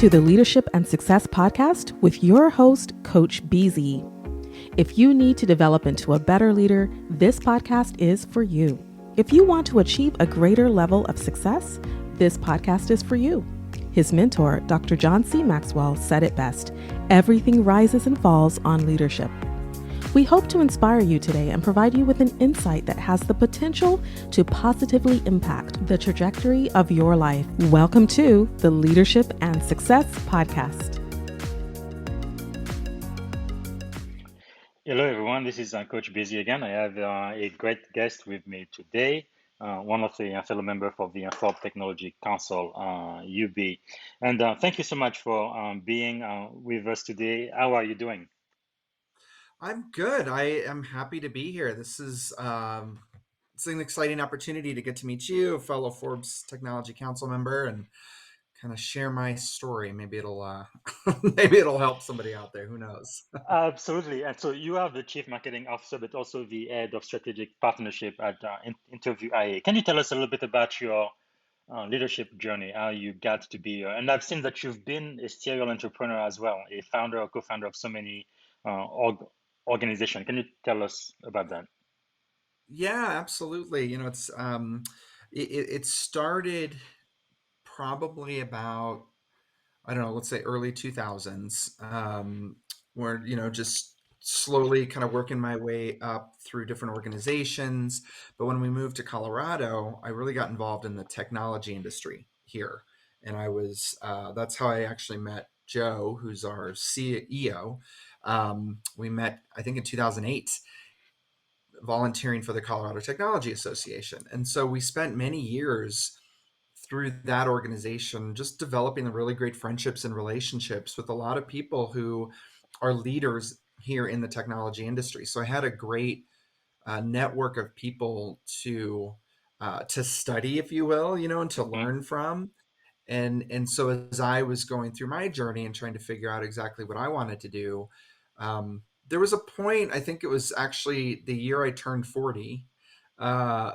to the Leadership and Success Podcast with your host, Coach BZ. If you need to develop into a better leader, this podcast is for you. If you want to achieve a greater level of success, this podcast is for you. His mentor, Dr. John C. Maxwell, said it best: everything rises and falls on leadership. We hope to inspire you today and provide you with an insight that has the potential to positively impact the trajectory of your life. Welcome to the Leadership and Success Podcast. Hello, everyone. This is Coach Busy again. I have a great guest with me today, one of the fellow members of the Thought Technology Council, UB. And thank you so much for being with us today. How are you doing? I'm good. I am happy to be here. This is it's an exciting opportunity to get to meet you, a fellow Forbes Technology Council member, and kind of share my story. Maybe it'll maybe it'll help somebody out there. Who knows? Absolutely. And so you are the Chief Marketing Officer, but also the Head of Strategic Partnership at InterviewIA. Can you tell us a little bit about your leadership journey, how you got to be, and I've seen that you've been a serial entrepreneur as well, a founder or co-founder of so many organizations. Can you tell us about that? Yeah, absolutely. It's it started probably about, I don't know, let's say early 2000s, where, just slowly kind of working my way up through different organizations. But when we moved to Colorado, I really got involved in the technology industry here. And that's how I actually met Joe, who's our CEO. We met, I think, in 2008, volunteering for the Colorado Technology Association. And so we spent many years through that organization just developing the really great friendships and relationships with a lot of people who are leaders here in the technology industry. So I had a great network of people to study, if you will, and to Mhm. learn from. And so as I was going through my journey and trying to figure out exactly what I wanted to do, there was a point, I think it was actually the year I turned 40. I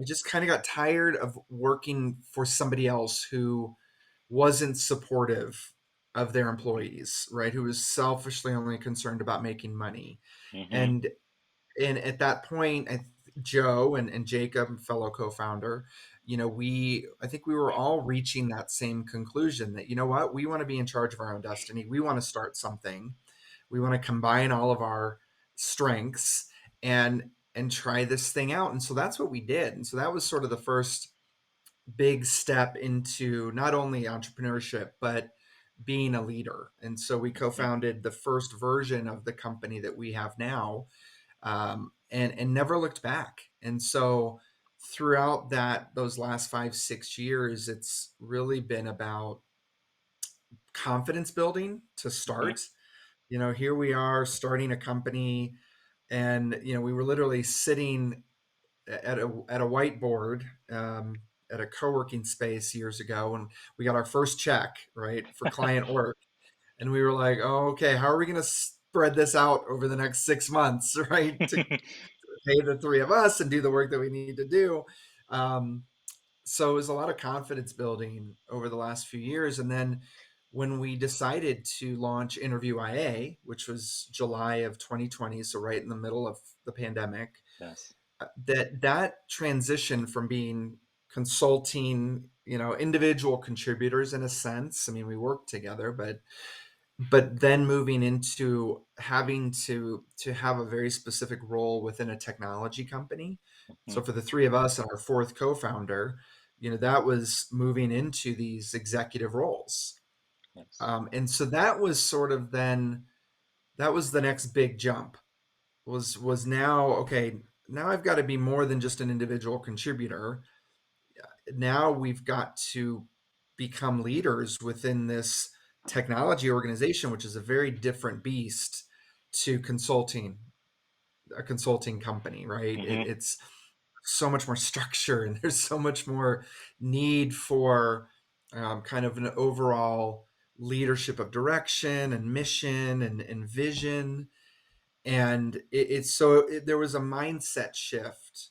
just kind of got tired of working for somebody else who wasn't supportive of their employees, right? Who was selfishly only concerned about making money. Mhm. And at that point, Joe and Jacob, fellow co-founder, I think we were all reaching that same conclusion that, you know what, we want to be in charge of our own destiny. We want to start something. We want to combine all of our strengths and try this thing out. And so that's what we did. And so that was sort of the first big step into not only entrepreneurship, but being a leader. And so we Mhm. co-founded the first version of the company that we have now, and never looked back. And so throughout those last 5-6 years, it's really been about confidence building to Mhm. start. Here we are starting a company, and we were literally sitting at a whiteboard, at a co-working space years ago, and we got our first check, right, for client work. And we were like, oh, okay, how are we going to spread this out over the next 6 months, right, to pay the three of us and do the work that we need to do. Um, so it was a lot of confidence building over the last few years. And then when we decided to launch InterviewIA, which was July of 2020, so right in the middle of the pandemic, Yes. that transition from being consulting, individual contributors in a sense. I mean, we work together, but then moving into having to have a very specific role within a technology company. Mhm. So for the three of us and our fourth co-founder, that was moving into these executive roles. Yes. And so that was sort of then that was the next big jump, was now, okay, now I've got to be more than just an individual contributor. Now we've got to become leaders within this technology organization, which is a very different beast to a consulting company, right? Mhm. It's so much more structure, and there's so much more need for kind of an overall leadership of direction and mission and vision. And there was a mindset shift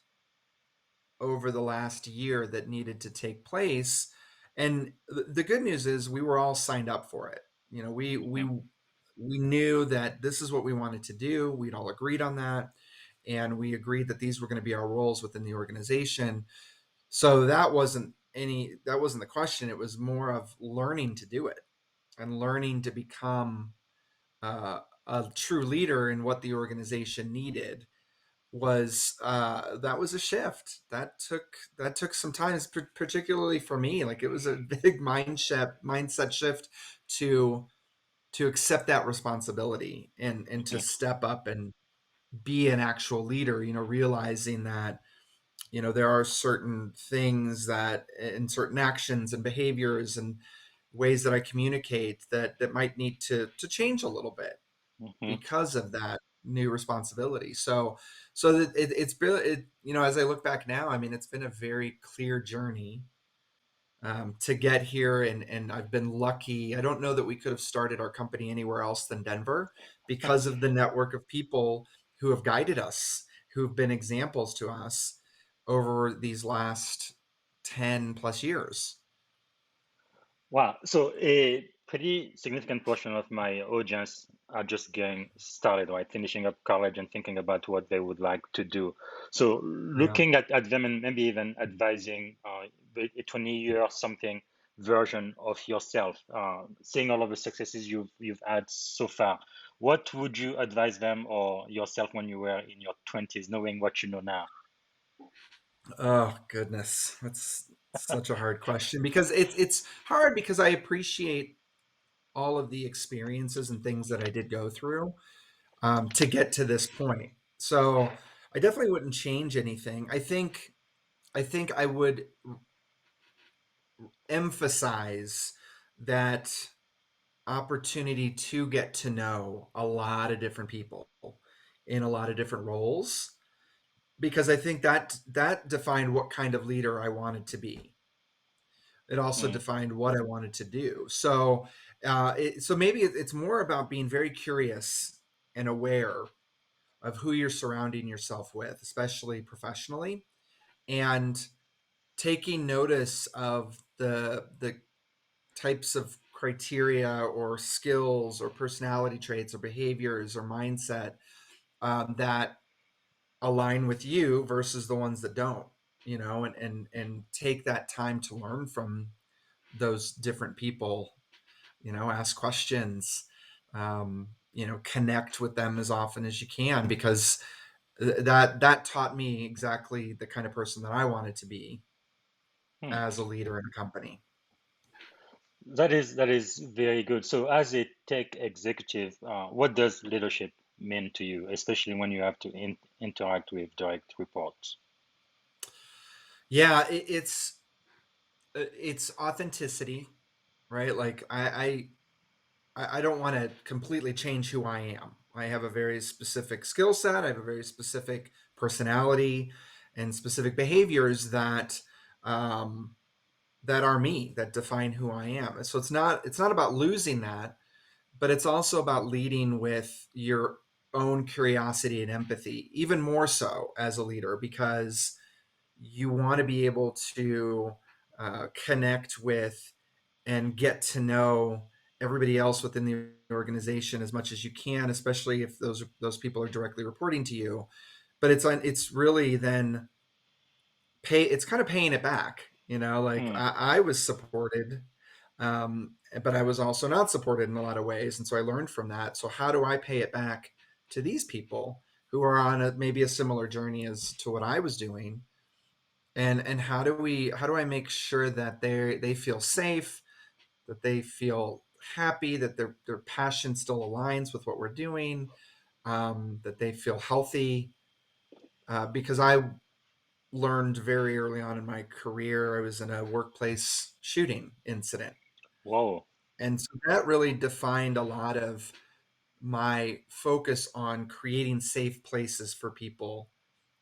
over the last year that needed to take place. And the good news is we were all signed up for it. You know, Okay. we knew that this is what we wanted to do. We'd all agreed on that, and we agreed that these were going to be our roles within the organization. So that wasn't the question. It was more of learning to do it and learning to become a true leader in what the organization needed. Was That was a shift that took some time, particularly for me. Like, it was a big mindset shift to accept that responsibility and to Okay. step up and be an actual leader, realizing that there are certain things that and certain actions and behaviors and ways that I communicate that might need to change a little bit Hmm. because of that new responsibility. So that it's been as I look back now, I mean, it's been a very clear journey to get here, and I've been lucky. I don't know that we could have started our company anywhere else than Denver because of the network of people who have guided us, who have been examples to us over these last 10 plus years. Wow. So a pretty significant portion of my audience are just getting started, right? Finishing up college and thinking about what they would like to do. So Yeah. looking at them and maybe even advising a 20-year something version of yourself, seeing all of the successes you've had so far, what would you advise them or yourself when you were in your 20s, knowing what you know now? Oh goodness, that's such a hard question because it's hard because I appreciate all of the experiences and things that I did go through to get to this point. So I definitely wouldn't change anything. I think I would emphasize that opportunity to get to know a lot of different people in a lot of different roles, because I think that defined what kind of leader I wanted to be. It also Mm, defined what I wanted to do. So maybe it's more about being very curious and aware of who you're surrounding yourself with, especially professionally, and taking notice of the types of criteria or skills or personality traits or behaviors or mindset that align with you versus the ones that don't. And take that time to learn from those different people. Ask questions. Connect with them as often as you can, because that taught me exactly the kind of person that I wanted to be mm. as a leader in a company. That is very good. So, as a tech executive, what does leadership mean to you, especially when you have to interact with direct reports? Yeah, it's authenticity, right? Like I don't want to completely change who I am. I have a very specific skill set. I have a very specific personality and specific behaviors um, that are me, that define who I am. So it's not about losing that, but it's also about leading with your own curiosity and empathy, even more so as a leader, because you want to be able to connect with and get to know everybody else within the organization as much as you can, especially if those people are directly reporting to you. But it's really then it's kind of paying it back. Like Hmm. I was supported, but I was also not supported in a lot of ways, and so I learned from that. So how do I pay it back to these people who are on maybe a similar journey as to what I was doing? And how do I make sure that they feel safe, that they feel happy, that their passion still aligns with what we're doing, that they feel healthy, because I learned very early on in my career. I was in a workplace shooting incident. Whoa. And so that really defined a lot of my focus on creating safe places for people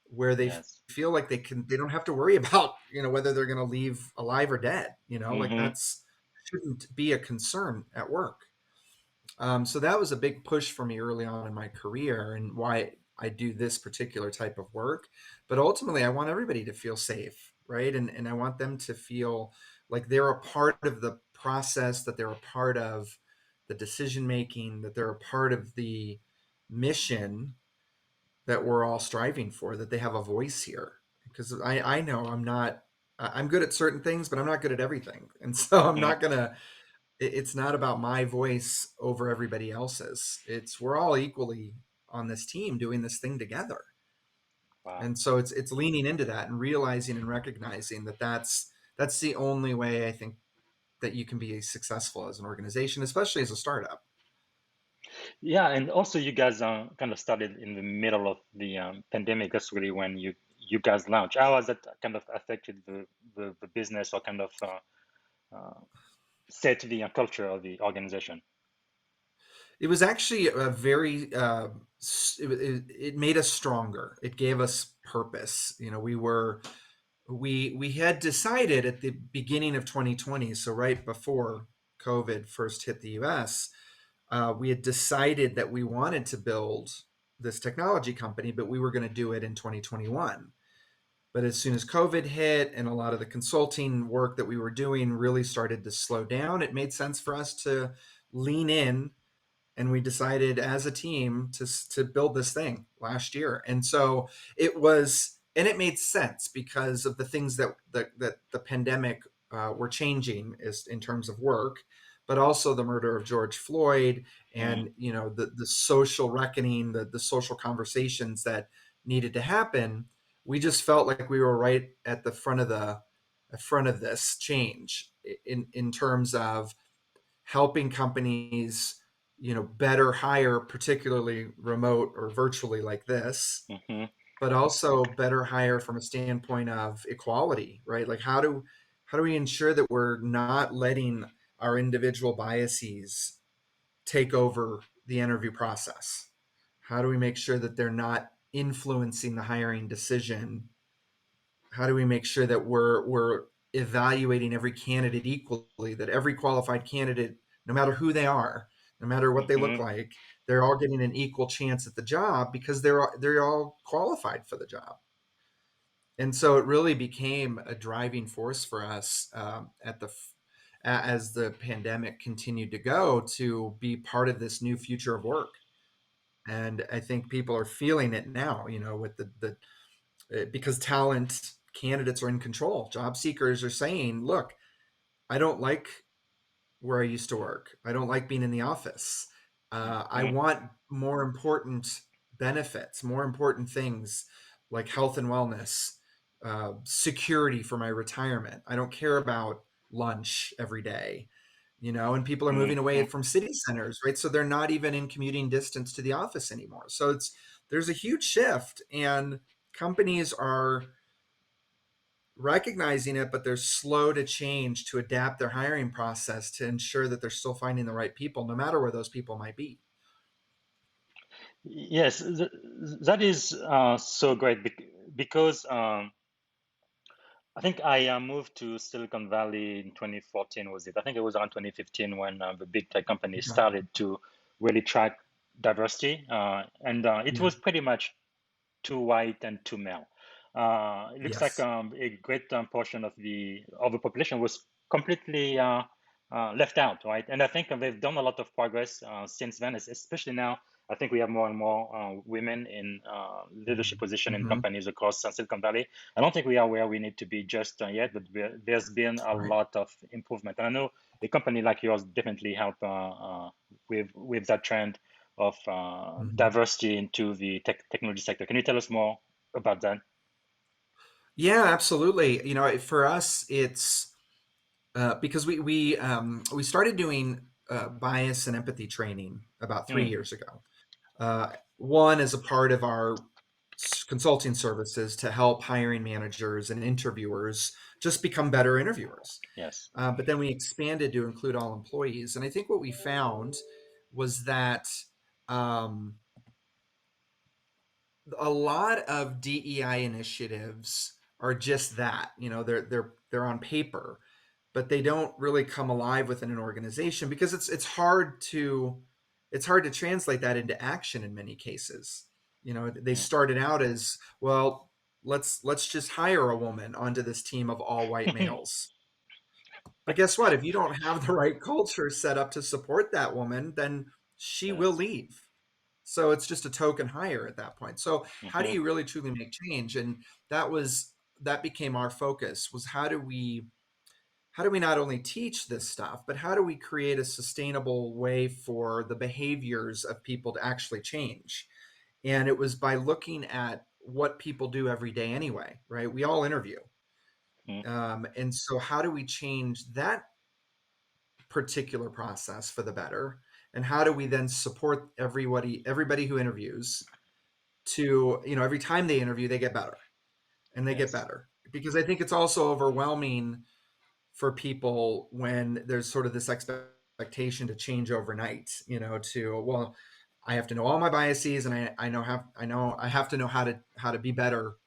where they Yes. feel like they don't have to worry about, whether they're going to leave alive or dead, like Hmm. that's shouldn't be a concern at work. So that was a big push for me early on in my career and why I do this particular type of work. But ultimately, I want everybody to feel safe, right? And I want them to feel like they're a part of the process, that they're a part of the decision making, that they're a part of the mission that we're all striving for, that they have a voice here. Because I know I'm good at certain things, but I'm not good at everything. And so I'm Mm, not gonna, it's not about my voice over everybody else's. It's, we're all equally on this team doing this thing together. wow. And so it's leaning into that and realizing and recognizing that that's the only way I think that you can be successful as an organization, especially as a startup. Yeah, and also you guys kind of started in the middle of the pandemic. That's really when you guys launched. How has that kind of affected the business or kind of uh, set the culture of the organization? It was actually a very it made us stronger. It gave us purpose. You know, we had decided at the beginning of 2020, so right before COVID first hit the US, we had decided that we wanted to build this technology company, but we were going to do it in 2021. But as soon as COVID hit and a lot of the consulting work that we were doing really started to slow down, it made sense for us to lean in, and we decided as a team to build this thing last year. And so it was, and it made sense because of the things that the pandemic were changing is in terms of work, but also the murder of George Floyd, Mm, and you know the social reckoning, the social conversations that needed to happen. We just felt like we were right at the front of this change in terms of helping companies, you know, better hire, particularly remote or virtually like this, hmm but also better hire from a standpoint of equality, right? Like how do we ensure that we're not letting our individual biases take over the interview process? How do we make sure that they're not influencing the hiring decision? How do we make sure that we're evaluating every candidate equally, that every qualified candidate, no matter who they are, no matter what they look hmm like, they're all getting an equal chance at the job because they're all qualified for the job. And so it really became a driving force for us as the pandemic continued to go, to be part of this new future of work. And I think people are feeling it now, you know, with the because talent candidates are in control. Job seekers are saying, look, I don't like where I used to work. I don't like being in the office. I hmm want more important benefits, more important things like health and wellness, security for my retirement. I don't care about lunch every day, you know, and people are moving away hmm from city centers, right? So they're not even in commuting distance to the office anymore. So there's a huge shift, and companies are recognizing it, but they're slow to change, to adapt their hiring process to ensure that they're still finding the right people, no matter where those people might be. Yes, that is so great because I think I moved to Silicon Valley in 2014, was it? I think it was around 2015 when the big tech companies Okay. started to really track diversity. And it Yeah. was pretty much too white and too male. It looks like Yes. a great portion of the population was completely left out, right? And I think they've done a lot of progress since then, especially now. I think we have more and more women in leadership position in Mm-hmm. companies across Silicon Valley. I don't think we are where we need to be just yet, but there's been a Right. lot of improvement. And I know a company like yours definitely help with that trend of Mm-hmm. diversity into the technology sector. Can you tell us more about that? Yeah, absolutely. You know, for us, it's because we started doing bias and empathy training about three Mm, years ago. One as a part of our consulting services to help hiring managers and interviewers just become better interviewers. yes. But then we expanded to include all employees. And I think what we found was that um, a lot of DEI initiatives are just that. You know, they're on paper, but they don't really come alive within an organization because it's hard to translate that into action in many cases. You know, they Mm. started out as, well, let's just hire a woman onto this team of all white males. But guess what? If you don't have the right culture set up to support that woman, then she will Yes. leave. So it's just a token hire at that point. So how do Hmm. you really truly make change? And that was that became our focus, was how do we not only teach this stuff, but how do we create a sustainable way for the behaviors of people to actually change? And it was by looking at what people do every day anyway, right? We all interview. And so how do we change that particular process for the better? And how do we then support everybody who interviews to, every time they interview, they get better and they get Yes. better? Because I think it's also overwhelming for people when there's sort of this expectation to change overnight, well, I have to know all my biases, and I have to know how to be better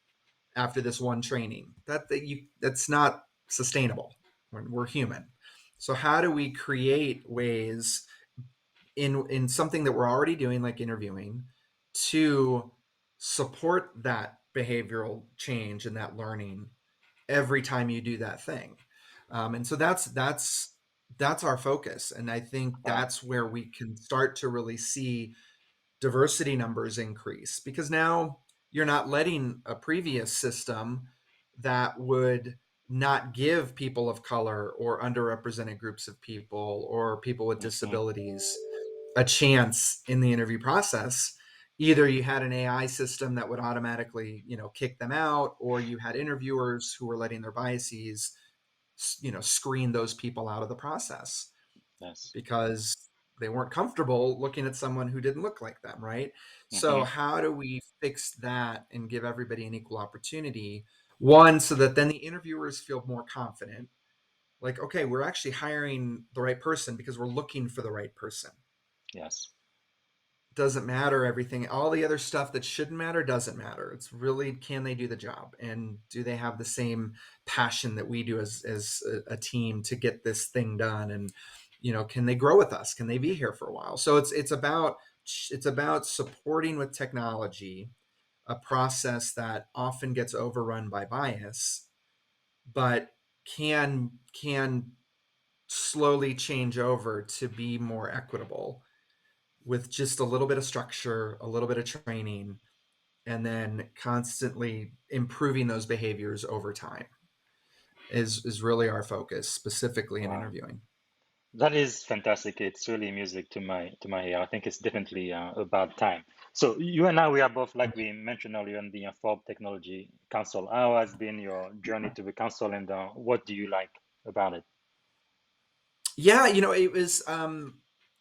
after this one training. That's not sustainable. We're human. So how do we create ways in something that we're already doing, like interviewing, to support that behavioral change and that learning every time you do that thing? And so that's our focus, and I think Wow. that's where we can start to really see diversity numbers increase, because now you're not letting a previous system that would not give people of color or underrepresented groups of people or people with Hmm. disabilities a chance in the interview process. Either you had an AI system that would automatically, kick them out, or you had interviewers who were letting their biases, screen those people out of the process Yes. because they weren't comfortable looking at someone who didn't look like them, right? So Hmm. how do we fix that and give everybody an equal opportunity? One, so that then the interviewers feel more confident, like, okay, we're actually hiring the right person because we're looking for the right person. Yes. Doesn't matter everything, all the other stuff that shouldn't matter doesn't matter. It's really, can they do the job, and do they have the same passion that we do as a team to get this thing done? And can they grow with us? Can they be here for a while? So it's about supporting with technology a process that often gets overrun by bias, but can slowly change over to be more equitable with just a little bit of structure, a little bit of training, and then constantly improving those behaviors over time is really our focus, specifically in Wow. interviewing. That is fantastic. It's really music to my ear. I think it's definitely about time. So you and I, we are both, like we mentioned earlier, in the Forbes Technology Council. How has been your journey to the council, and what do you like about it? Yeah, it was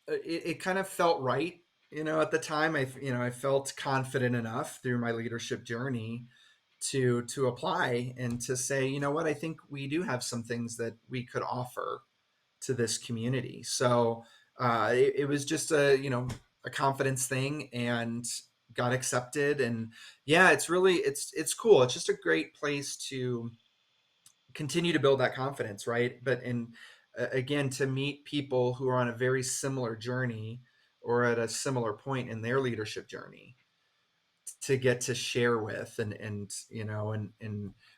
it kind of felt right. At the time, I felt confident enough through my leadership journey to apply and to say, what, I think we do have some things that we could offer to this community. So it was just a confidence thing, and got accepted. And yeah, it's cool. It's just a great place to continue to build that confidence, right? But again, to meet people who are on a very similar journey or at a similar point in their leadership journey, to get to share with, and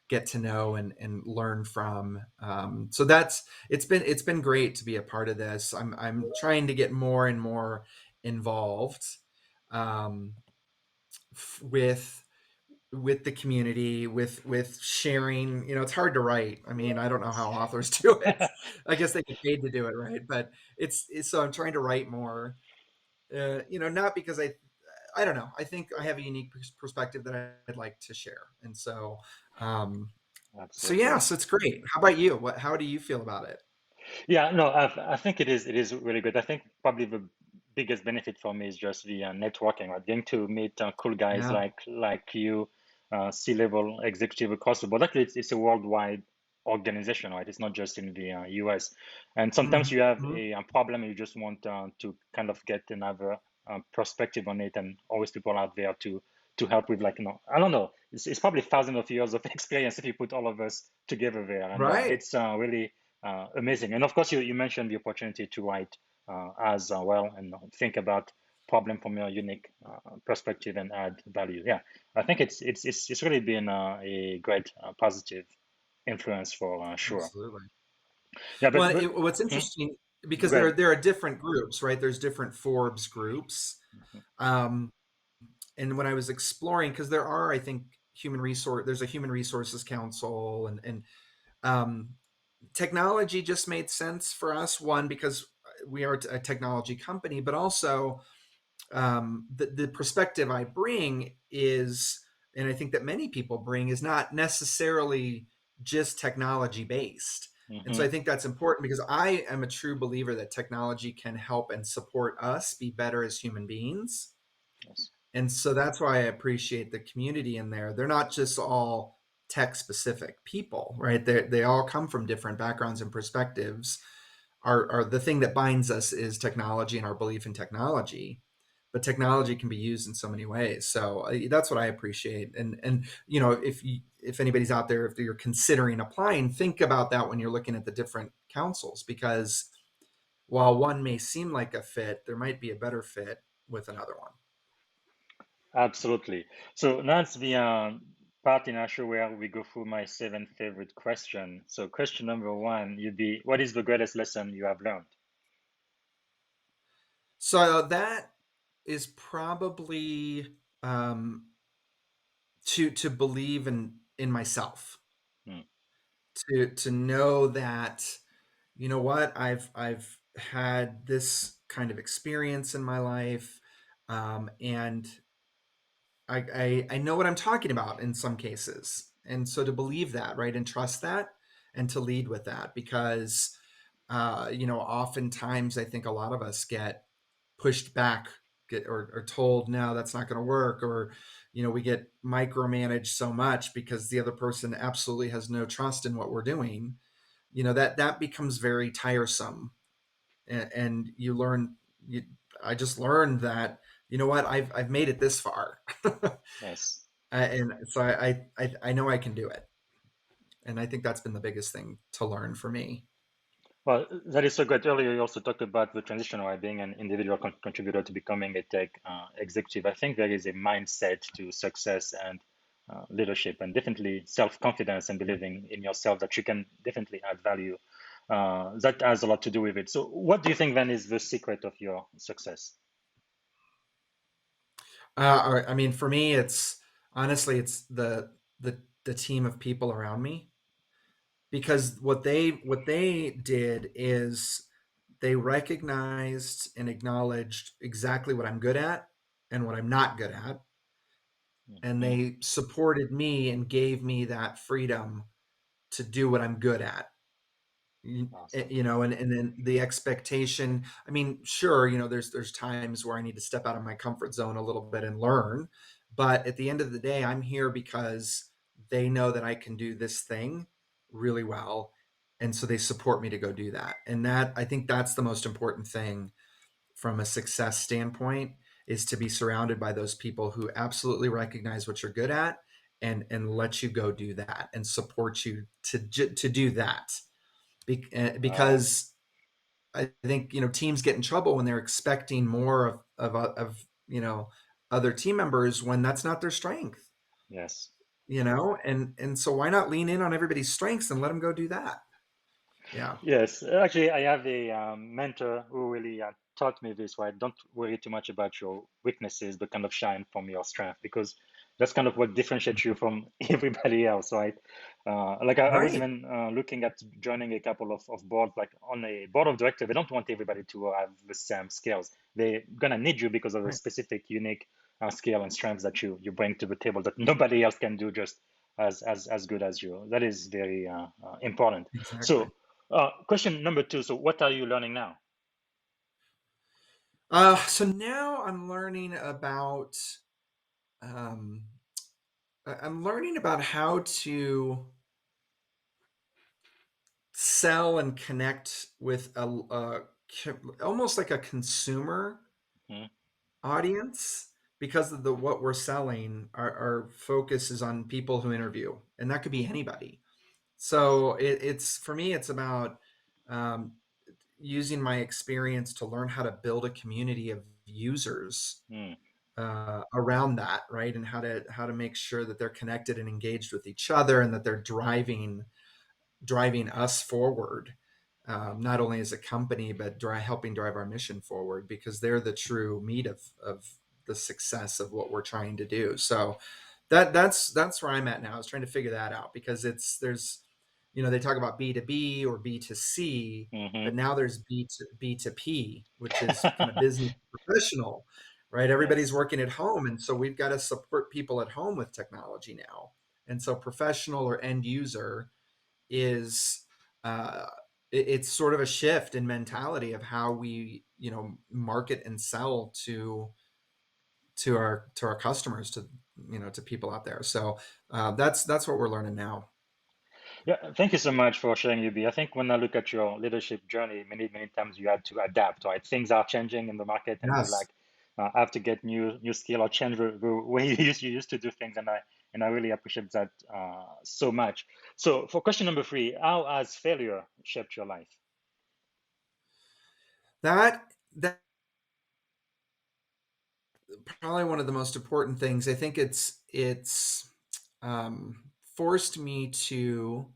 get to know and learn from. So it's been great to be a part of this. I'm trying to get more and more involved, um, with the community, with sharing. It's hard to write. I mean, I don't know how authors do it. I guess they get paid to do it, right? But it's so I'm trying to write more. Not because I don't know. I think I have a unique perspective that I'd like to share, and um, so yeah, Absolutely. so it's great. How about you? How do you feel about it? Yeah, no, I think it is really good. I think probably the biggest benefit for me is just the networking, right? Getting to meet cool guys Yeah. like you, C-level executive across the board. Luckily, it's a worldwide organization, right? It's not just in the US. And sometimes you have Mhm. a problem and you just want to kind of get another perspective on it, and always people out there to help with, like, I don't know. It's probably thousands of years of experience if you put all of us together there, and Right. it's really amazing. And of course, you mentioned the opportunity to write as well, and think about problem from your unique perspective and add value. Yeah, I think it's really been a great positive influence for sure. Absolutely. Yeah, Well, but what's hmm, interesting, because go ahead. there are different groups, right? There's different Forbes groups. Mhm, Um, and when I was exploring, because there are, I think, there's a human resources council, and um, technology just made sense for us. One, because we are a technology company, but also the perspective I bring is, and I think that many people bring, is not necessarily just technology based. And so mhm, I think that's important, because I am a true believer that technology can help and support us be better as human beings. yes. And so that's why I appreciate the community in there. They're not just all tech specific people, right? They all come from different backgrounds and perspectives. Our the thing that binds us is technology and our belief in technology, but technology can be used in so many ways. So that's what I appreciate. And if anybody's out there, if you're considering applying, think about that when you're looking at the different councils, because while one may seem like a fit, there might be a better fit with another one. Absolutely. So now it's the part in our show where we go through my seven favorite question. So question number one, you'd be, what is the greatest lesson you have learned? So that is probably um, to believe in myself, Hmm, to know that, you know what, I've had this kind of experience in my life, and I know what I'm talking about in some cases, and so to believe that, right, and trust that, and to lead with that, because oftentimes I think a lot of us get pushed back, or told, no, that's not going to work, or we get micromanaged so much because the other person absolutely has no trust in what we're doing. That becomes very tiresome, and you learn. I just learned that, you know what, I've made it this far, yes. and so I know I can do it, and I think that's been the biggest thing to learn for me. Well, that is so good. Earlier, you also talked about the transition, right? Being an individual contributor to becoming a tech executive. I think there is a mindset to success and leadership, and definitely self-confidence and believing in yourself that you can definitely add value. That has a lot to do with it. So, what do you think then is the secret of your success? I mean, for me, it's honestly, it's the team of people around me, because what they did is they recognized and acknowledged exactly what I'm good at and what I'm not good at, and Mhm. they supported me and gave me that freedom to do what I'm good at. Awesome. And then the expectation, I mean, sure, there's times where I need to step out of my comfort zone a little bit and learn, but at the end of the day, I'm here because they know that I can do this thing really well, and so they support me to go do that. And that, I think, that's the most important thing from a success standpoint, is to be surrounded by those people who absolutely recognize what you're good at, and let you go do that and support you to do that. Wow. Because I think, teams get in trouble when they're expecting more of other team members, when that's not their strength. Yes. And so why not lean in on everybody's strengths and let them go do that? Yeah. Yes, actually, I have a mentor who really taught me this, right? Don't worry too much about your weaknesses, but kind of shine from your strength, because that's kind of what differentiates you from everybody else, right? I was Right. even looking at joining a couple of boards, like on a board of directors. They don't want everybody to have the same skills. They're gonna need you because of the Right. specific, unique skill and strengths that you bring to the table that nobody else can do just as good as you. That is very important. Exactly. So. Question number two. So, what are you learning now? So now um, I'm learning about how to sell and connect with almost like a consumer Hmm, audience, because of the what we're selling. Our focus is on people who interview, and that could be anybody. So it's for me, it's about um, using my experience to learn how to build a community of users hmm, around that, right, and how to make sure that they're connected and engaged with each other, and that they're driving us forward. not only as a company, but helping drive our mission forward, because they're the true meat of the success of what we're trying to do. So that's where I'm at now, is trying to figure that out, because there's, they talk about B2B or B2C, Hmm. but now there's B2P, which is kind of business professional, right? Everybody's Yes. working at home. And so we've got to support people at home with technology now. And so professional or end user is, uh, it's sort of a shift in mentality of how we, market and sell to our customers, to people out there. So that's what we're learning now. Yeah, thank you so much for sharing, UB. I think when I look at your leadership journey, many times you had to adapt, right? Things are changing in the market, and you Yes. like have to get new skill or change the way you used to do things, and I really appreciate that so much. So for question number three, how has failure shaped your life? That probably one of the most important things. I think it's um, forced me to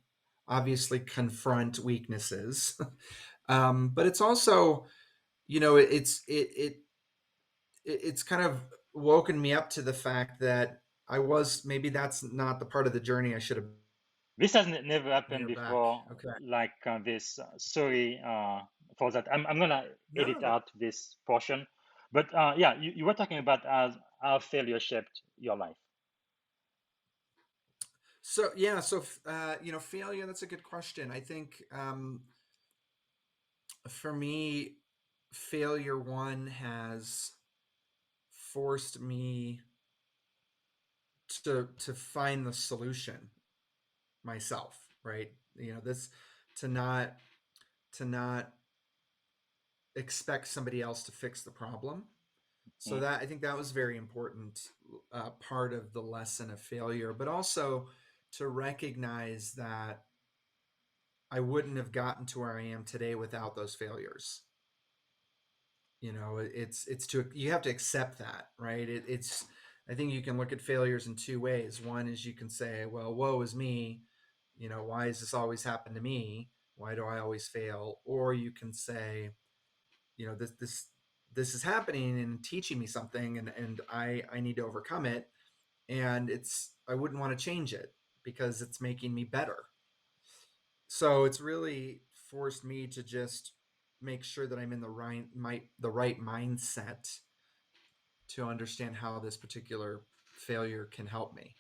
obviously confront weaknesses, but it's also, it's kind of woken me up to the fact that maybe that's not the part of the journey I should have. This has never And happened you're back. before, Okay. like this. Sorry for that. I'm gonna No, edit out this portion, but yeah, you were talking about how failure shaped your life. so yeah, so failure. That's a good question. I think, for me, failure one has forced me to find the solution myself, right? This, to not expect somebody else to fix the problem. So Mm. that, I think that was very important, part of the lesson of failure, but also to recognize that I wouldn't have gotten to where I am today without those failures. It's to you have to accept that, right? It's I think you can look at failures in two ways. One is you can say, well, woe is me, why does this always happen to me, why do I always fail? Or you can say, this is happening and teaching me something, and I need to overcome it, and I wouldn't want to change it because it's making me better. So it's really forced me to just make sure that I'm in the right mindset to understand how this particular failure can help me.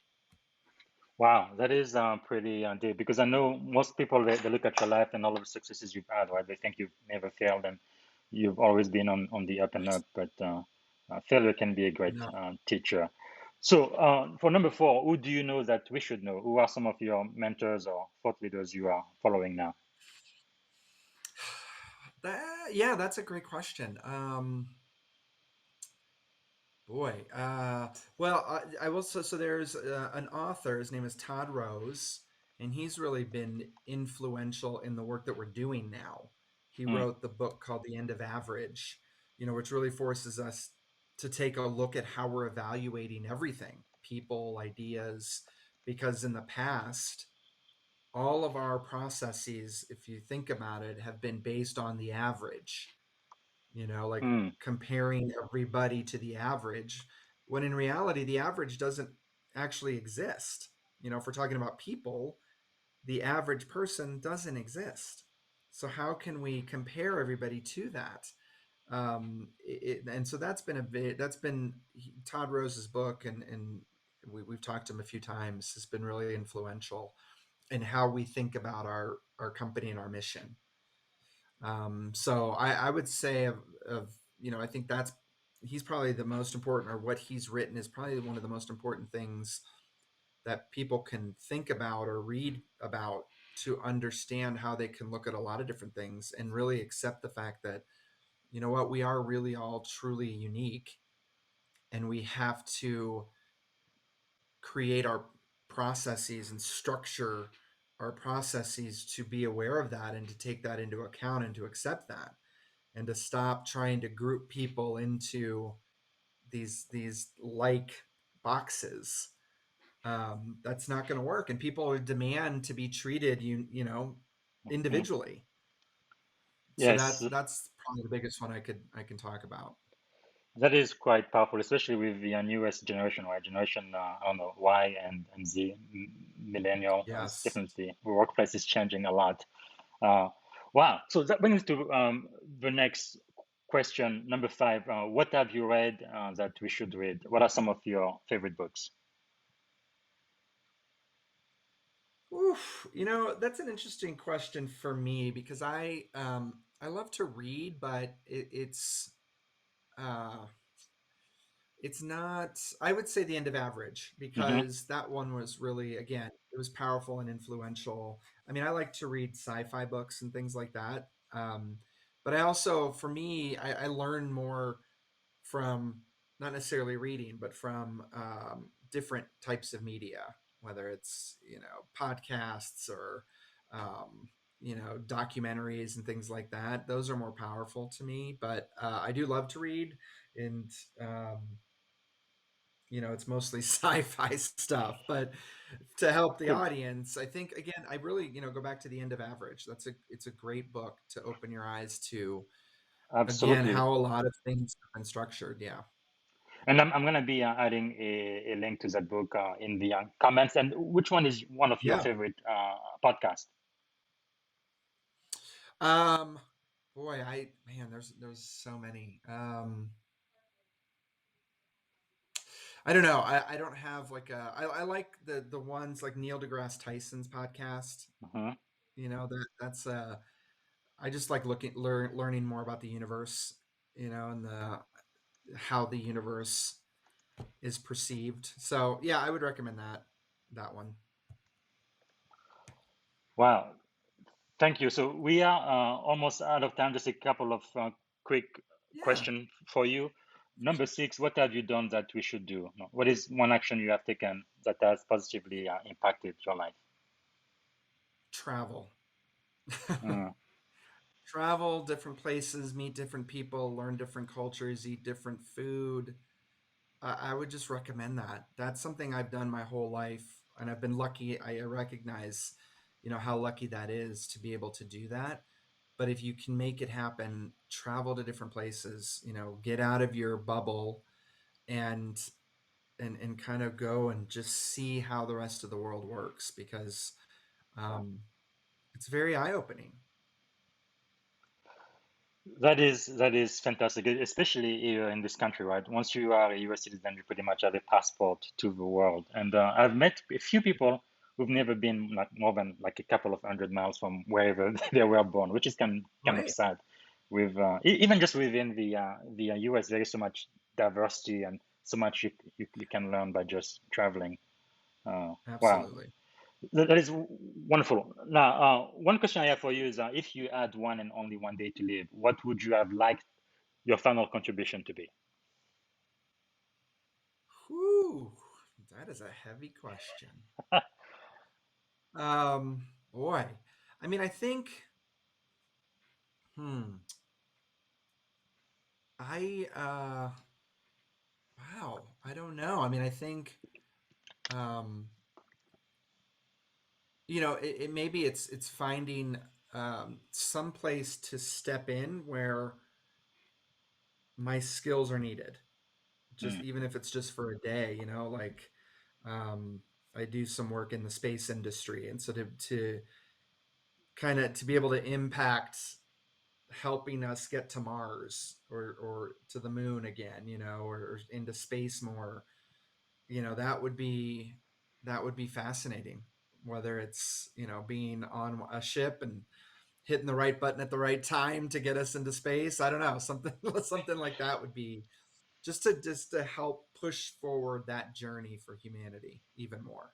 Wow, that is pretty deep, because I know most people they look at your life and all of the successes you've had, right? They think you've never failed and you've always been on the up and up, but failure can be a great No. teacher. So for number four, who do you know that we should know? Who are some of your mentors or thought leaders you are following now? Yeah, that's a great question. Boy, well, I will. So there's an author. His name is Todd Rose, and he's really been influential in the work that we're doing now. He Mm, wrote the book called The End of Average, which really forces us to take a look at how we're evaluating everything, people, ideas, because in the past, all of our processes, if you think about it, have been based on the average, like mm, comparing everybody to the average, when in reality, the average doesn't actually exist. If we're talking about people, the average person doesn't exist. So how can we compare everybody to that? And so that's been Todd Rose's book, and we've talked to him a few times. Has been really influential in how we think about our company and our mission. So I would say I think he's probably the most important, or what he's written is probably one of the most important things that people can think about or read about, to understand how they can look at a lot of different things and really accept the fact that, what, we are really all truly unique, and we have to create our processes and structure our processes to be aware of that, and to take that into account, and to accept that, and to stop trying to group people into these like boxes. That's not going to work, and people demand to be treated, mm, individually. So Yes, that's probably the biggest one I can talk about. that is quite powerful, especially with the newest generation, right? Generation, I don't know, Y and Z, millennial. Is Yes. definitely the workplace is changing a lot. Uh, wow. So that brings to the next question, number five. What have you read that we should read? What are some of your favorite books? Oof, that's an interesting question for me because I love to read, but uh it's not, I would say, the end of average, Hmm. because that one was really, again, it was powerful and influential. I mean, I like to read sci-fi books and things like that. But I also, for me, I learn more from not necessarily reading, but from different types of media, whether it's, podcasts or, um, documentaries and things like that. Those are more powerful to me. But I do love to read, and um, it's mostly sci-fi stuff. But to help the Cool. audience, I think, again, I really, go back to The End of Average. It's a great book to open your eyes to, again, Absolutely. how a lot of things have been structured. Yeah. And I'm going to be adding a link to that book in the comments. And which one is one of your Yeah. favorite podcasts? Um, boy, man, there's so many. I don't know. I don't have like I like the ones like Neil deGrasse Tyson's podcast. Mhm. That's I just like learning more about the universe, and the how the universe is perceived. So yeah, I would recommend that one. Wow. Thank you. So we are almost out of time. Just a couple of quick Yeah, question for you. Number six, what have you done that we should do? No, what is one action you have taken that has positively impacted your life? travel. Mm, Travel different places, meet different people, learn different cultures, eat different food. I would just recommend that. That's something I've done my whole life, and I've been lucky. I recognize, how lucky that is to be able to do that. But if you can make it happen, travel to different places, get out of your bubble, and and kind of go and just see how the rest of the world works, because um, it's very eye-opening. that is fantastic, especially here in this country, right? Once you are a US citizen, you pretty much have a passport to the world. And I've met a few people who've never been like more than like a couple of hundred miles from wherever they were born, which is kind of Right. sad. With even just within the US, there is so much diversity and so much you can learn by just traveling. Wow, Absolutely. that is wonderful. Now, one question I have for you is if you had one and only one day to live, what would you have liked your final contribution to be? Whew, that is a heavy question. Boy, I mean, I think, hmm, I wow, I don't know. I mean, I think, um, maybe it's finding some place to step in where my skills are needed. Just Mm. even if it's just for a day, like, um, I do some work in the space industry, and so to kind of to be able to impact helping us get to Mars, or to the moon again, or into space more, that would be fascinating. Whether it's, being on a ship and hitting the right button at the right time to get us into space, I don't know, something something like that would be just to help push forward that journey for humanity even more.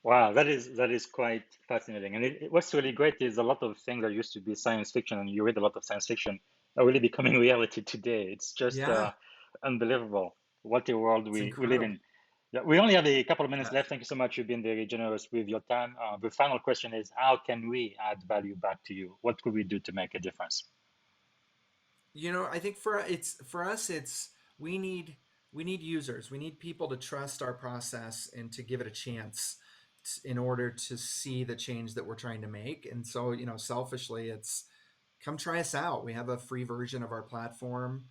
Wow, that is quite fascinating. And what's really great is a lot of things that used to be science fiction, and you read a lot of science fiction, are really becoming reality today. It's just Yeah, unbelievable what a world it's we live incredible. in. Yeah, we only have a couple of minutes Yeah. left. Thank you so much. You've been very generous with your time. The final question is, how can we add value back to you? What could we do to make a difference? I think for us, it's we need users. We need people to trust our process and to give it a chance, in order to see the change that we're trying to make. And so, selfishly, it's come try us out. We have a free version of our platform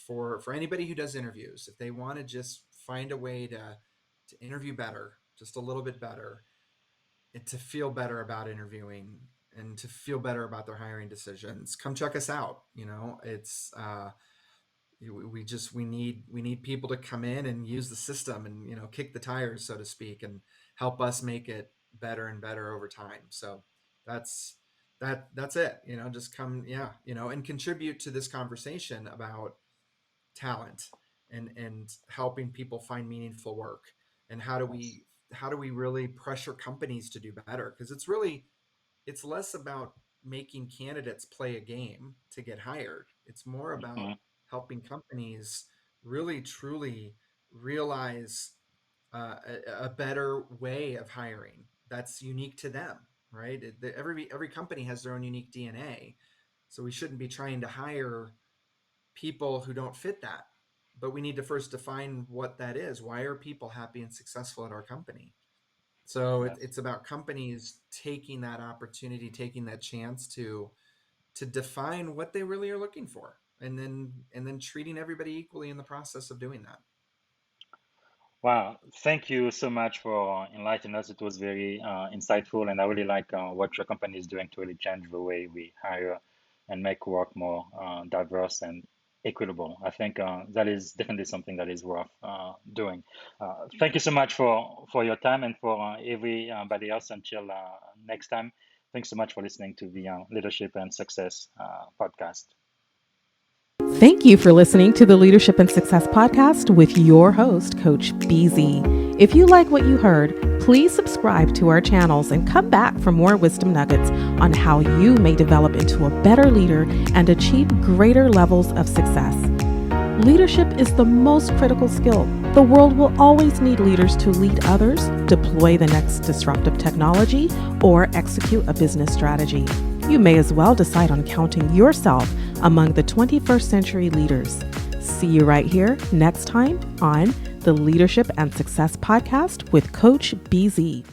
for anybody who does interviews. If they want to just find a way to interview better, just a little bit better, and to feel better about interviewing and to feel better about their hiring decisions, come check us out. It's we need people to come in and use the system and kick the tires, so to speak, and help us make it better and better over time. So that's it. Just come, and contribute to this conversation about talent and helping people find meaningful work, and how do we really pressure companies to do better, because it's less about making candidates play a game to get hired. It's more about helping companies really truly realize a better way of hiring that's unique to them, right? Every company has their own unique DNA, so we shouldn't be trying to hire people who don't fit that. But we need to first define what that is. Why are people happy and successful at our company? So it's about companies taking that opportunity, taking that chance to define what they really are looking for, and then treating everybody equally in the process of doing that. Wow, thank you so much for enlightening us. It was very insightful, and I really like what your company is doing to really change the way we hire and make work more diverse and equitable. I think that is definitely something that is worth doing. Thank you so much for your time, and for everybody else. Until next time, thanks so much for listening to the Leadership and Success podcast. Thank you for listening to the Leadership and Success Podcast with your host, Coach BZ. If you like what you heard, please subscribe to our channels and come back for more wisdom nuggets on how you may develop into a better leader and achieve greater levels of success. Leadership is the most critical skill. The world will always need leaders to lead others, deploy the next disruptive technology, or execute a business strategy. You may as well decide on counting yourself among the 21st century leaders. See you right here next time on the Leadership and Success Podcast with Coach BZ.